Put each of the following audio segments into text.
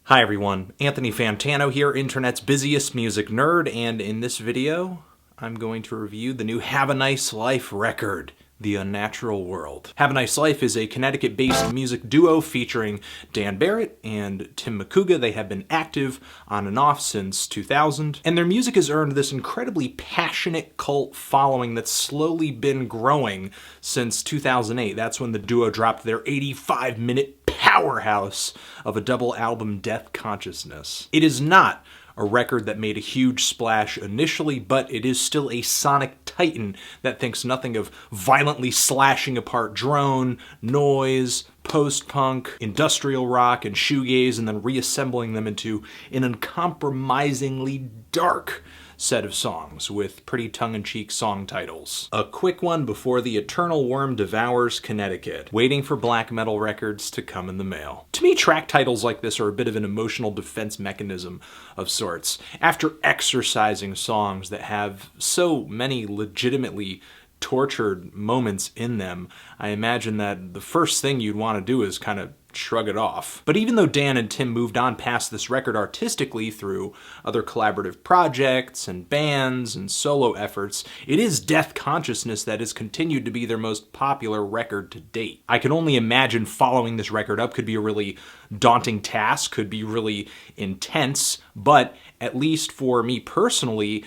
Hi everyone, Anthony Fantano here, internet's busiest music nerd, and in this video, I'm going to review the new Have a Nice Life record, The Unnatural World. Have a Nice Life is a Connecticut-based music duo featuring Dan Barrett and Tim McCouga. They have been active on and off since 2000, and their music has earned this incredibly passionate cult following that's slowly been growing since 2008. That's when the duo dropped their 85-minute powerhouse of a double album, Death Consciousness. It is not a record that made a huge splash initially, but it is still a sonic titan that thinks nothing of violently slashing apart drone, noise, post-punk, industrial rock, and shoegaze, and then reassembling them into an uncompromisingly dark set of songs with pretty tongue-in-cheek song titles. A quick one before the eternal worm devours Connecticut, waiting for black metal records to come in the mail. To me, track titles like this are a bit of an emotional defense mechanism of sorts. After exercising songs that have so many legitimately tortured moments in them, I imagine that the first thing you'd want to do is kind of shrug it off. But even though Dan and Tim moved on past this record artistically through other collaborative projects and bands and solo efforts, it is Death Consciousness that has continued to be their most popular record to date. I can only imagine following this record up could be a really daunting task, could be really intense, but at least for me personally,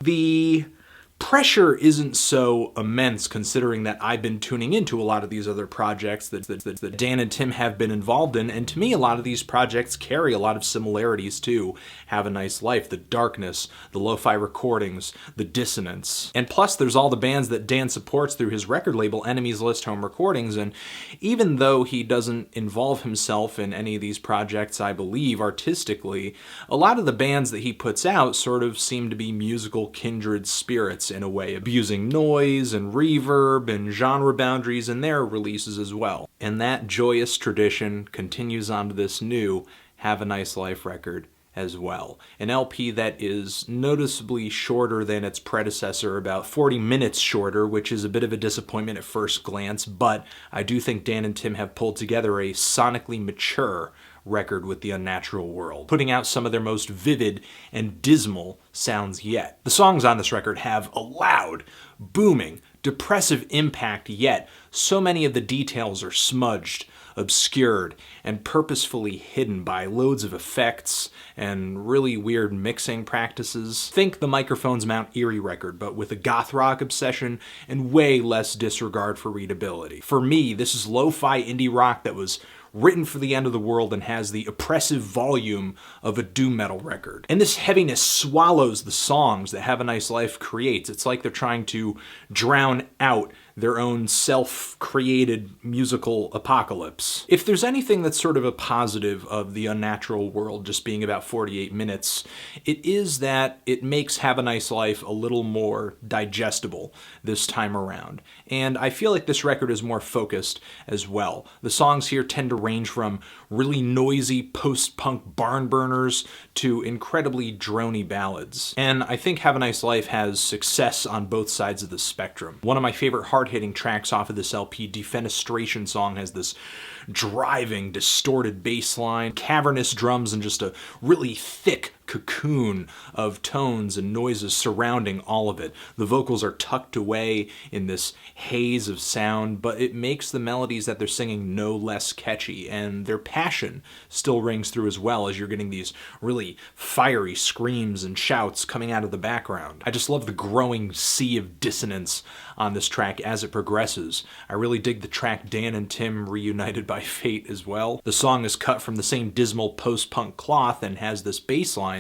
the pressure isn't so immense considering that I've been tuning into a lot of these other projects that Dan and Tim have been involved in, and to me a lot of these projects carry a lot of similarities to Have a Nice Life. The darkness, the lo-fi recordings, the dissonance. And plus there's all the bands that Dan supports through his record label Enemies List Home Recordings, and even though he doesn't involve himself in any of these projects, I believe, artistically, a lot of the bands that he puts out sort of seem to be musical kindred spirits in a way, abusing noise and reverb and genre boundaries in their releases as well. And that joyous tradition continues onto this new Have a Nice Life record as well. An LP that is noticeably shorter than its predecessor, about 40 minutes shorter, which is a bit of a disappointment at first glance, but I do think Dan and Tim have pulled together a sonically mature record with The Unnatural World, putting out some of their most vivid and dismal sounds yet. The songs on this record have a loud, booming, depressive impact, yet so many of the details are smudged, obscured, and purposefully hidden by loads of effects and really weird mixing practices. Think the Microphones Mount Erie record, but with a goth rock obsession and way less disregard for readability. For me, this is lo-fi indie rock that was written for the end of the world and has the oppressive volume of a doom metal record. And this heaviness swallows the songs that Have a Nice Life creates. It's like they're trying to drown out their own self-created musical apocalypse. If there's anything that's sort of a positive of The Unnatural World just being about 48 minutes, it is that it makes Have a Nice Life a little more digestible this time around. And I feel like this record is more focused as well. The songs here tend to range from really noisy post-punk barn burners to incredibly drony ballads. And I think Have a Nice Life has success on both sides of the spectrum. One of my favorite hard-hitting tracks off of this LP, Defenestration song, has this driving, distorted bass line, cavernous drums, and just a really thick cocoon of tones and noises surrounding all of it. The vocals are tucked away in this haze of sound, but it makes the melodies that they're singing no less catchy, and their passion still rings through as well as you're getting these really fiery screams and shouts coming out of the background. I just love the growing sea of dissonance on this track as it progresses. I really dig the track Dan and Tim Reunited by Fate as well. The song is cut from the same dismal post-punk cloth and has this bass line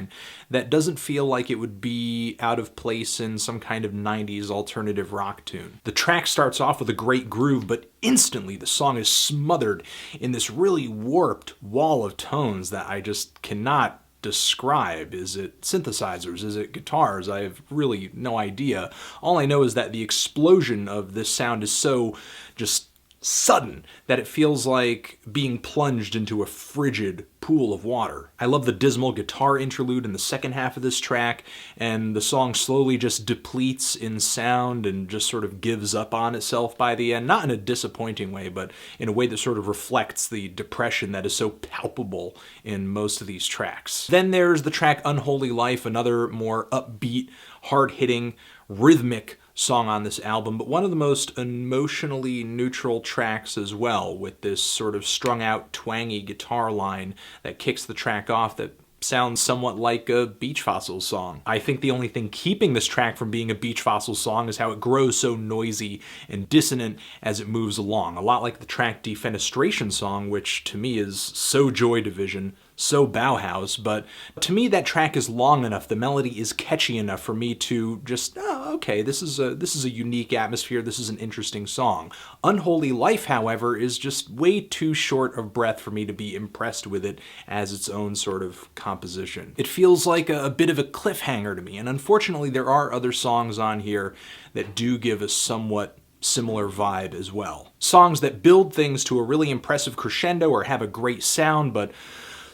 that doesn't feel like it would be out of place in some kind of 90s alternative rock tune. The track starts off with a great groove, but instantly the song is smothered in this really warped wall of tones that I just cannot describe. Is it synthesizers? Is it guitars? I have really no idea. All I know is that the explosion of this sound is so just sudden that it feels like being plunged into a frigid pool of water. I love the dismal guitar interlude in the second half of this track, and the song slowly just depletes in sound and just sort of gives up on itself by the end, not in a disappointing way, but in a way that sort of reflects the depression that is so palpable in most of these tracks. Then there's the track Unholy Life, another more upbeat, hard-hitting, rhythmic song on this album, but one of the most emotionally neutral tracks as well, with this sort of strung out, twangy guitar line that kicks the track off that sounds somewhat like a Beach Fossils song. I think the only thing keeping this track from being a Beach Fossils song is how it grows so noisy and dissonant as it moves along. A lot like the track Defenestration song, which to me is so Joy Division, so Bauhaus, but to me that track is long enough, the melody is catchy enough for me to just, oh, okay, this is a unique atmosphere, this is an interesting song. Unholy Life, however, is just way too short of breath for me to be impressed with it as its own sort of composition. It feels like a bit of a cliffhanger to me, and unfortunately there are other songs on here that do give a somewhat similar vibe as well. Songs that build things to a really impressive crescendo or have a great sound, but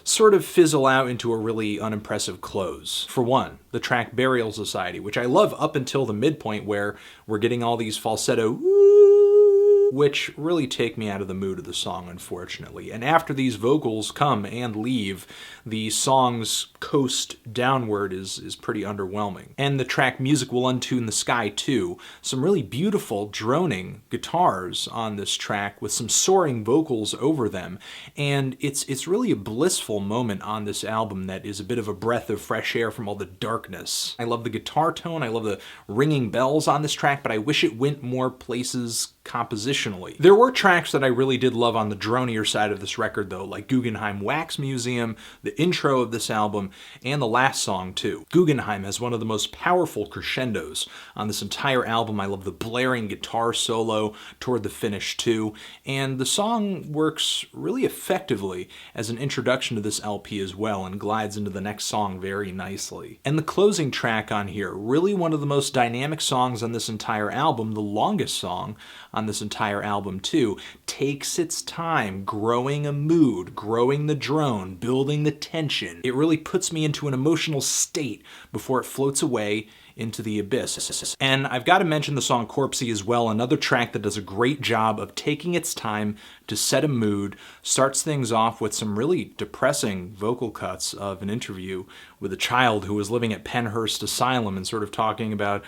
sort of fizzle out into a really unimpressive close. For one, the track Burial Society, which I love up until the midpoint where we're getting all these falsetto woo, which really take me out of the mood of the song, unfortunately. And after these vocals come and leave, the song's coast downward is pretty underwhelming. And the track Music Will Untune the Sky too. Some really beautiful droning guitars on this track with some soaring vocals over them. And it's really a blissful moment on this album that is a bit of a breath of fresh air from all the darkness. I love the guitar tone, I love the ringing bells on this track, but I wish it went more places compositionally. There were tracks that I really did love on the dronier side of this record though, like Guggenheim Wax Museum, the intro of this album, and the last song too. Guggenheim has one of the most powerful crescendos on this entire album. I love the blaring guitar solo toward the finish too, and the song works really effectively as an introduction to this LP as well and glides into the next song very nicely. And the closing track on here, really one of the most dynamic songs on this entire album, the longest song on this entire album too, takes its time growing a mood, growing the drone, building the tension. It really puts me into an emotional state before it floats away into the abyss. And I've got to mention the song CROPSEY as well, another track that does a great job of taking its time to set a mood, starts things off with some really depressing vocal cuts of an interview with a child who was living at Penhurst Asylum and sort of talking about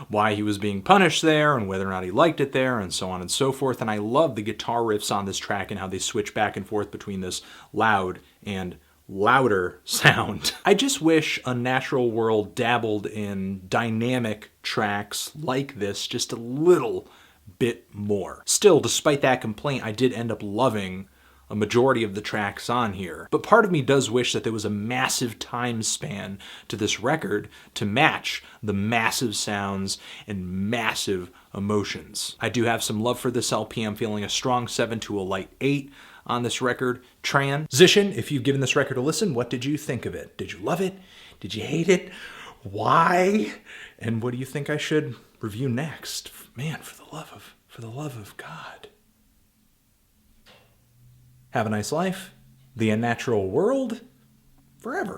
why he was being punished there and whether or not he liked it there and so on and so forth. And I love the guitar riffs on this track and how they switch back and forth between this loud and louder sound. I just wish Unnatural World dabbled in dynamic tracks like this just a little bit more. Still, despite that complaint, I did end up loving a majority of the tracks on here. But part of me does wish that there was a massive time span to this record to match the massive sounds and massive emotions. I do have some love for this LP. I'm feeling a strong 7 to a light 8 on this record. Transition, if you've given this record a listen, what did you think of it? Did you love it? Did you hate it? Why? And what do you think I should review next? Man, for the love of God. Have a nice life. The Unnatural World. Forever.